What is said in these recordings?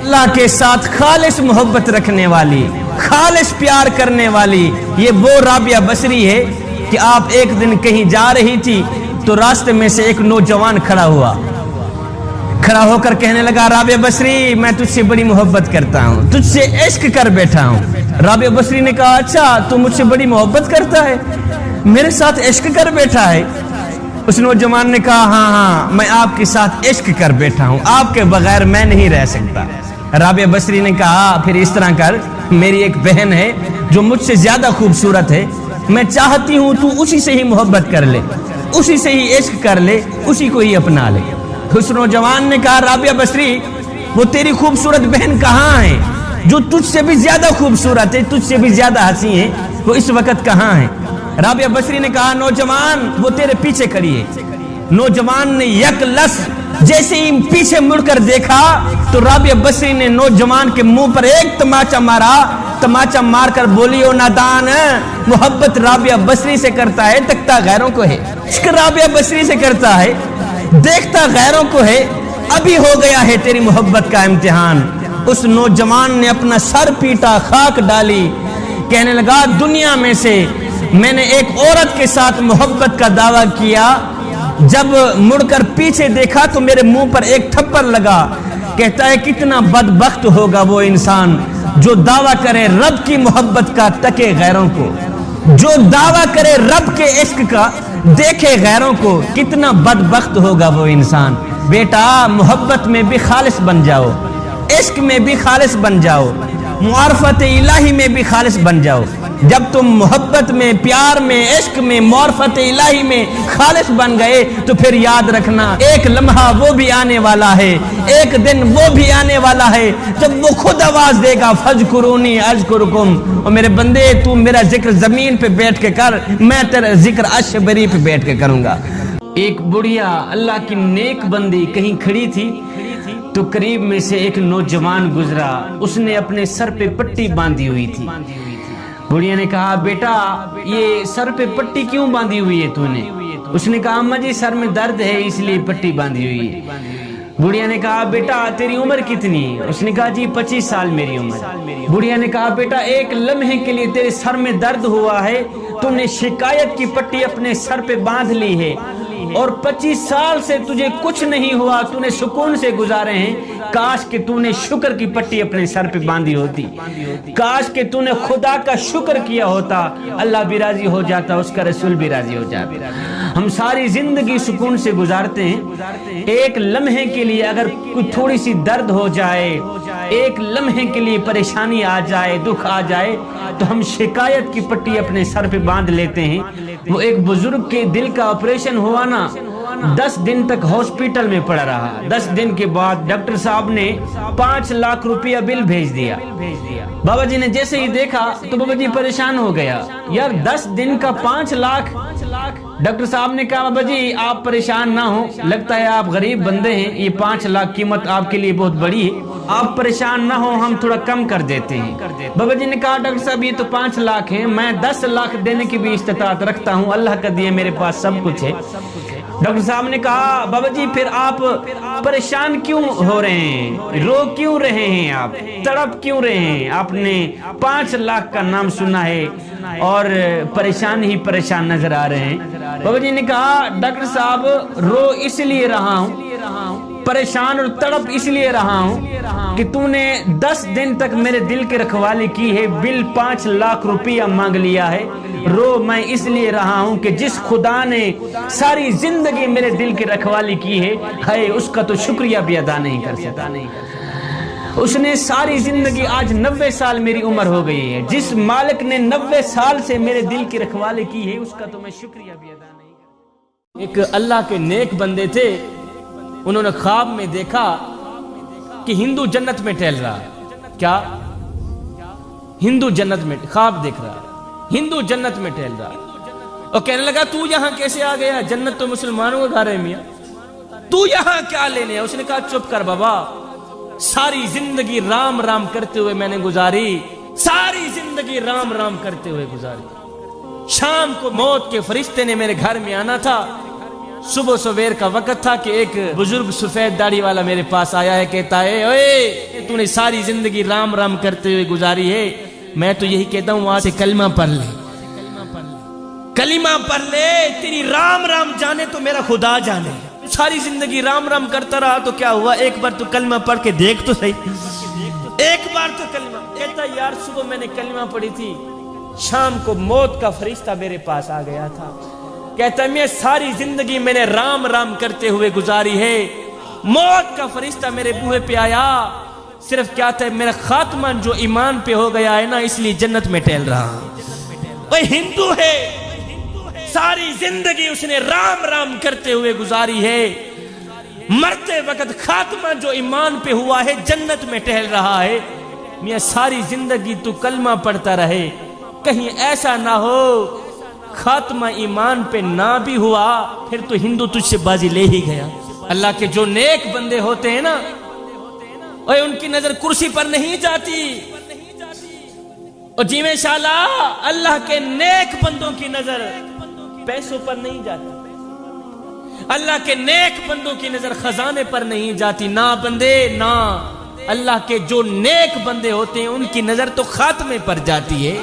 اللہ کے ساتھ خالص محبت رکھنے والی، خالص پیار کرنے والی، یہ وہ رابعہ بصری ہے کہ آپ ایک دن کہیں جا رہی تھی تو راستے میں سے ایک نوجوان کھڑا ہو کر کہنے لگا، رابعہ بصری میں تجھ سے بڑی محبت کرتا ہوں، تجھ سے عشق کر بیٹھا ہوں۔ رابعہ بصری نے کہا، اچھا تو مجھ سے بڑی محبت کرتا ہے، میرے ساتھ عشق کر بیٹھا ہے؟ اس نوجوان نے کہا، ہاں میں آپ کے ساتھ عشق کر بیٹھا ہوں، آپ کے بغیر میں نہیں رہ سکتا۔ رابعہ بصری نے کہا، پھر اس طرح کر، میری ایک بہن ہے جو مجھ سے زیادہ خوبصورت ہے، میں چاہتی ہوں تو اسی سے ہی محبت کر لے، اسی سے ہی عشق کر لے، اسی کو ہی اپنا لے۔ اس نوجوان نے کہا، رابعہ بصری وہ تیری خوبصورت بہن کہاں ہے جو تجھ سے بھی زیادہ خوبصورت ہے، تجھ سے بھی زیادہ حسین ہے، وہ اس وقت کہاں ہے؟ رابعہ بصری نے کہا، نوجوان وہ تیرے پیچھے کھڑی ہے۔ نوجوان نے یک لس جیسے ہی پیچھے مڑ کر دیکھا تو رابعہ بصری نے نوجوان کے منہ پر ایک تماچا مارا، تماچا مار کر بولی، او نادان، محبت رابعہ بصری سے کرتا ہے، تکتا غیروں کو ہے، عشق رابعہ بصری سے کرتا ہے، دیکھتا غیروں کو ہے، ابھی ہو گیا ہے تیری محبت کا امتحان۔ اس نوجوان نے اپنا سر پیٹا، خاک ڈالی، کہنے لگا، دنیا میں سے میں نے ایک عورت کے ساتھ محبت کا دعویٰ کیا، جب مڑ کر پیچھے دیکھا تو میرے منہ پر ایک تھپڑ لگا۔ کہتا ہے کتنا بدبخت ہوگا وہ انسان جو دعویٰ کرے رب کی محبت کا، تکے غیروں کو، جو دعویٰ کرے رب کے عشق کا، دیکھے غیروں کو، کتنا بدبخت ہوگا وہ انسان۔ بیٹا محبت میں بھی خالص بن جاؤ، عشق میں بھی خالص بن جاؤ، معرفت الہی میں بھی خالص بن جاؤ۔ جب تم محبت میں، پیار میں، عشق میں، معرفت الہی میں خالص بن گئے تو پھر یاد رکھنا ایک لمحہ وہ بھی آنے والا ہے، ایک دن وہ بھی آنے والا ہے جب وہ خود آواز دے گا، فذکرونی اذکرکم، اور میرے بندے تو میرا ذکر زمین پہ بیٹھ کے کر، میں تیرا ذکر عرش بری پہ بیٹھ کے کروں گا۔ ایک بڑھیا اللہ کی نیک بندی کہیں کھڑی تھی تو قریب میں سے ایک نوجوان گزرا، اس نے اپنے سر پہ پٹی باندھی ہوئی تھی۔ بڑھیا نے کہا، بیٹا یہ سر پہ پٹی کیوں باندھی ہوئی ہے تو نے؟ اس نے کہا، اماں جی سر میں درد ہے اس لیے پٹی باندھی ہوئی ہے۔ بڑھیا نے کہا، بیٹا تیری عمر کتنی؟ اس نے کہا، جی 25 سال میری عمر۔ بڑھیا نے کہا، بیٹا ایک لمحے کے لیے تیرے سر میں درد ہوا ہے، تو نے شکایت کی پٹی اپنے سر پہ باندھ لی ہے، اور 25 سال سے تجھے کچھ نہیں ہوا، تو نے سکون سے گزارے ہیں۔ کاش کہ تو نے شکر کی پٹی اپنے سر پہ باندھی ہوتی، کاش کہ تو نے خدا کا شکر کیا ہوتا، اللہ بھی راضی ہو جاتا، اس کا رسول بھی راضی ہو جاتا۔ ہم ساری زندگی سکون سے گزارتے ہیں، ایک لمحے کے لیے اگر کوئی تھوڑی سی درد ہو جائے، ایک لمحے کے لیے پریشانی آ جائے، دکھ آ جائے، تو ہم شکایت کی پٹی اپنے سر پہ باندھ لیتے ہیں۔ وہ ایک بزرگ کے دل کا آپریشن ہوا نا، 10 دن تک ہاسپٹل میں پڑا رہا، 10 دن کے بعد ڈاکٹر صاحب نے 5 لاکھ روپیہ بل بھیج دیا۔ بابا جی نے جیسے ہی دیکھا تو بابا جی پریشان ہو گیا، یار 10 دن کا 5 لاکھ۔ ڈاکٹر صاحب نے کہا، بابا جی آپ پریشان نہ ہوں، لگتا ہے آپ غریب بندے ہیں، یہ 5 لاکھ قیمت آپ کے لیے بہت بڑی ہے، آپ پریشان نہ ہوں، ہم تھوڑا کم کر دیتے ہیں۔ بابا جی نے کہا، ڈاکٹر صاحب یہ تو 5 لاکھ ہیں، میں 10 لاکھ دینے کی بھی استطاعت رکھتا ہوں، اللہ کا دیا میرے پاس سب کچھ ہے۔ ڈاکٹر صاحب نے کہا، بابا جی پھر آپ پریشان کیوں ہو رہے ہیں، رو کیوں رہے ہیں، آپ تڑپ کیوں رہے ہیں؟ آپ نے 5 لاکھ کا نام سنا ہے اور پریشان ہی پریشان نظر آ رہے ہیں۔ بابا جی نے کہا، ڈاکٹر صاحب رو اس لیے رہا ہوں، پریشان اور تڑپ اس لیے رہا ہوں کہ تو نے 10 دن تک میرے دل کی رکھوالی کی ہے، بل 5 لاکھ روپیہ مانگ لیا ہے۔ رو میں اس لیے رہا ہوں کہ جس خدا نے ساری زندگی میرے دل کی رکھوالی کی ہے اس کا تو شکریہ بھی ادا نہیں کر سکتا۔ اس نے ساری زندگی، آج 90 سال میری عمر ہو گئی ہے، جس مالک نے 90 سال سے میرے دل کی رکھوالی کی ہے اس کا تو میں شکریہ بھی ادا نہیں کرتا۔ ایک اللہ کے نیک بندے تھے، انہوں نے خواب میں دیکھا کہ ہندو جنت میں ٹہل رہا ہے۔ کیا؟ ہندو جنت میں، خواب دیکھ رہا ہے ہندو جنت میں ٹہل رہا ہے، اور کہنے لگا تو یہاں کیسے آ گیا؟ جنت تو مسلمانوں کا گھر ہے میاں، تو یہاں کیا لینے؟ اس نے کہا چپ کر بابا، ساری زندگی رام رام کرتے ہوئے میں نے گزاری، ساری زندگی رام رام کرتے ہوئے گزاری۔ شام کو موت کے فرشتے نے میرے گھر میں آنا تھا، صبح سویر کا وقت تھا کہ ایک بزرگ سفید داڑھی والا میرے پاس آیا ہے، کہتا ہے اوے تو نے ساری زندگی رام رام کرتے ہوئے گزاری ہے، میں تو یہی کہتا ہوں وہاں سے کلمہ پڑھ لے، کلمہ پڑھ لے، تیری رام رام جانے تو میرا خدا جانے۔ ساری زندگی رام رام کرتا رہا تو کیا ہوا، ایک بار تو کلمہ پڑھ کے دیکھ تو صحیح، ایک بار تو کلمہ۔ کہتا یار صبح میں نے کلمہ پڑھی تھی، شام کو موت کا فرشتہ میرے پاس آ گیا تھا، کہتا میں ساری زندگی میں نے رام رام کرتے ہوئے گزاری ہے، موت کا فرشتہ میرے بوہے پہ آیا، صرف کیا تھا میرا خاتمہ جو ایمان پہ ہو گیا ہے نا، اس لیے جنت میں ٹہل رہا ہوں۔ وہ ہندو ہے، ساری زندگی اس نے رام رام کرتے ہوئے گزاری ہے، مرتے وقت خاتمہ جو ایمان پہ ہوا ہے جنت میں ٹہل رہا ہے۔ میاں ساری زندگی تو کلمہ پڑھتا رہے، کہیں ایسا نہ ہو خاتمہ ایمان پہ نہ بھی ہوا، پھر تو ہندو تجھ سے بازی لے ہی گیا۔ اللہ کے جو نیک بندے ہوتے ہیں نا، اور ان کی نظر کرسی پر نہیں جاتی، اور جیویں شالا اللہ کے نیک بندوں کی نظر پیسوں پر نہیں جاتی، اللہ کے نیک بندوں کی نظر خزانے پر نہیں جاتی، نہ بندے نہ، اللہ کے جو نیک بندے ہوتے ہیں ان کی نظر تو خاتمے پر جاتی ہے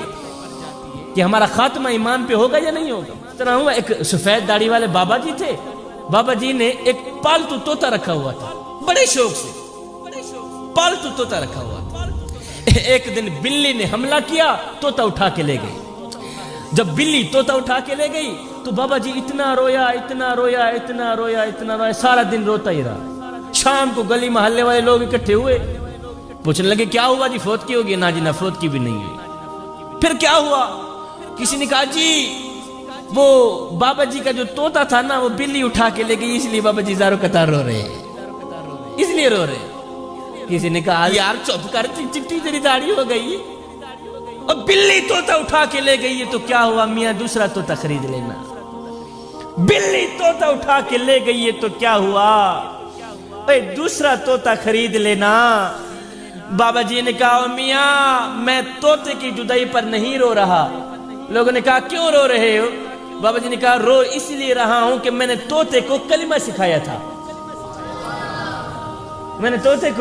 کہ ہمارا خاتمہ ایمان پہ ہوگا یا نہیں ہوگا۔ طرح ہوا ایک سفید داڑھی والے بابا جی تھے، بابا جی نے ایک پالتو طوطا رکھا ہوا تھا، بڑے شوق سے پالتو طوطا رکھا ہوا تھا۔ ایک دن بلی نے حملہ کیا، طوطا اٹھا کے لے گئی۔ جب بلی طوطا اٹھا کے لے گئی تو بابا جی اتنا رویا اتنا رویا اتنا رویا اتنا رویا، سارا دن روتا ہی رہا۔ شام کو گلی محلے والے لوگ اکٹھے ہوئے، پوچھنے لگے کیا ہوا جی، فوت کی ہوگی؟ نہ جی نہ فوت کی بھی نہیں ہوئی۔ پھر کیا ہوا؟ کسی نے کہا جی وہ بابا جی کا جو طوطا تھا نا وہ بلی اٹھا کے لے گئی، اس لیے بابا جی زاروں قطار رو رہے ہیں، اس لیے رو رہے ہیں۔ کسی نے کہا یار چپ کر، چٹی تیری داڑھی ہو گئی، اور بلی طوطا اٹھا کے لے گئی ہے تو کیا ہوا میاں، دوسرا طوطا خرید لینا۔ بلی طوطا اٹھا کے لے گئی ہے تو کیا ہوا، اے دوسرا طوطا خرید لینا۔ بابا جی نے کہا میاں میں طوطے کی جدائی پر نہیں رو رہا۔ لوگوں نے کہا کیوں رو رہے ہو؟ بابا جی نے کہا رو اس لیے رہا ہوں کہ میں نے طوطے کو کلمہ سکھایا تھا، میں نے طوطے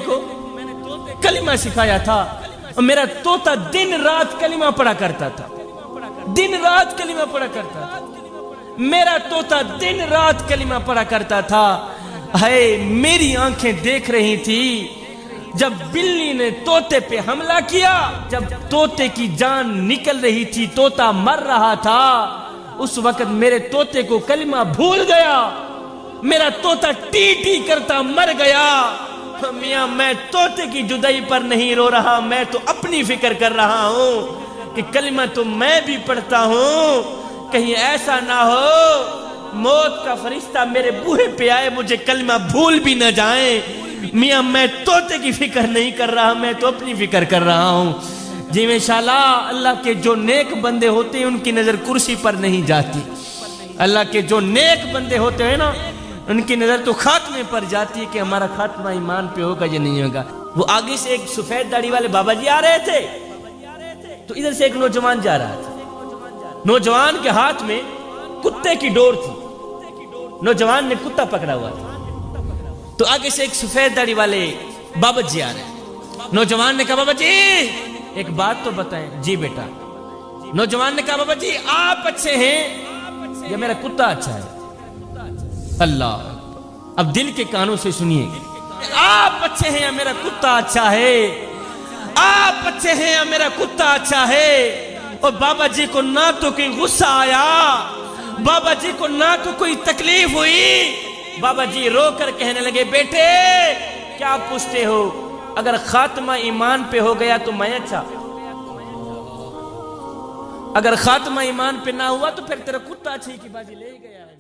کو کلمہ سکھایا تھا، اور میرا طوطا دن رات کلمہ پڑھا کرتا تھا، دن رات کلمہ پڑھا کرتا تھا، میرا طوطا دن رات کلمہ پڑھا کرتا تھا۔ ہے میری آنکھیں دیکھ رہی تھی جب بلی نے طوطے پہ حملہ کیا، جب طوطے کی جان نکل رہی تھی، طوطا مر رہا تھا، اس وقت میرے طوطے کو کلمہ بھول گیا، میرا طوطا ٹی ٹی کرتا مر گیا۔ میاں میں طوطے کی جدائی پر نہیں رو رہا، میں تو اپنی فکر کر رہا ہوں کہ کلمہ تو میں بھی پڑھتا ہوں، کہیں ایسا نہ ہو موت کا فرشتہ میرے بوہے پہ آئے مجھے کلمہ بھول بھی نہ جائیں۔ میاں میں طوطے کی فکر نہیں کر رہا، میں تو اپنی فکر کر رہا ہوں۔ جی میں شاءاللہ اللہ کے جو نیک بندے ہوتے ہیں ان کی نظر کرسی پر نہیں جاتی، اللہ کے جو نیک بندے ہوتے ہیں نا ان کی نظر تو خاتمے پر جاتی ہے کہ ہمارا خاتمہ ایمان پہ ہوگا یا نہیں ہوگا۔ وہ آگے سے ایک سفید داڑھی والے بابا جی آ رہے تھے تو ادھر سے ایک نوجوان جا رہا تھا، نوجوان کے ہاتھ میں کتے کی ڈور تھی، نوجوان نے کتا پکڑا ہوا تھا، تو آگے سے ایک سفید داڑھی والے بابا جی آ رہے ہیں۔ نوجوان نے کہا بابا جی ایک بات تو بتائیں۔ جی بیٹا۔ نوجوان نے کہا بابا جی آپ اچھے ہیں یا میرا کتا اچھا ہے؟ اللہ، اب دل کے کانوں سے سنیے، آپ اچھے ہیں یا میرا کتا اچھا ہے؟ آپ اچھے ہیں یا میرا کتا اچھا ہے؟ اور بابا جی کو نہ تو کوئی غصہ آیا، بابا جی کو نہ تو کوئی تکلیف ہوئی، بابا جی رو کر کہنے لگے بیٹے کیا پوچھتے ہو، اگر خاتمہ ایمان پہ ہو گیا تو میں اچھا، اگر خاتمہ ایمان پہ نہ ہوا تو پھر تیرا کتا اچھے کی بازی لے گیا ہے۔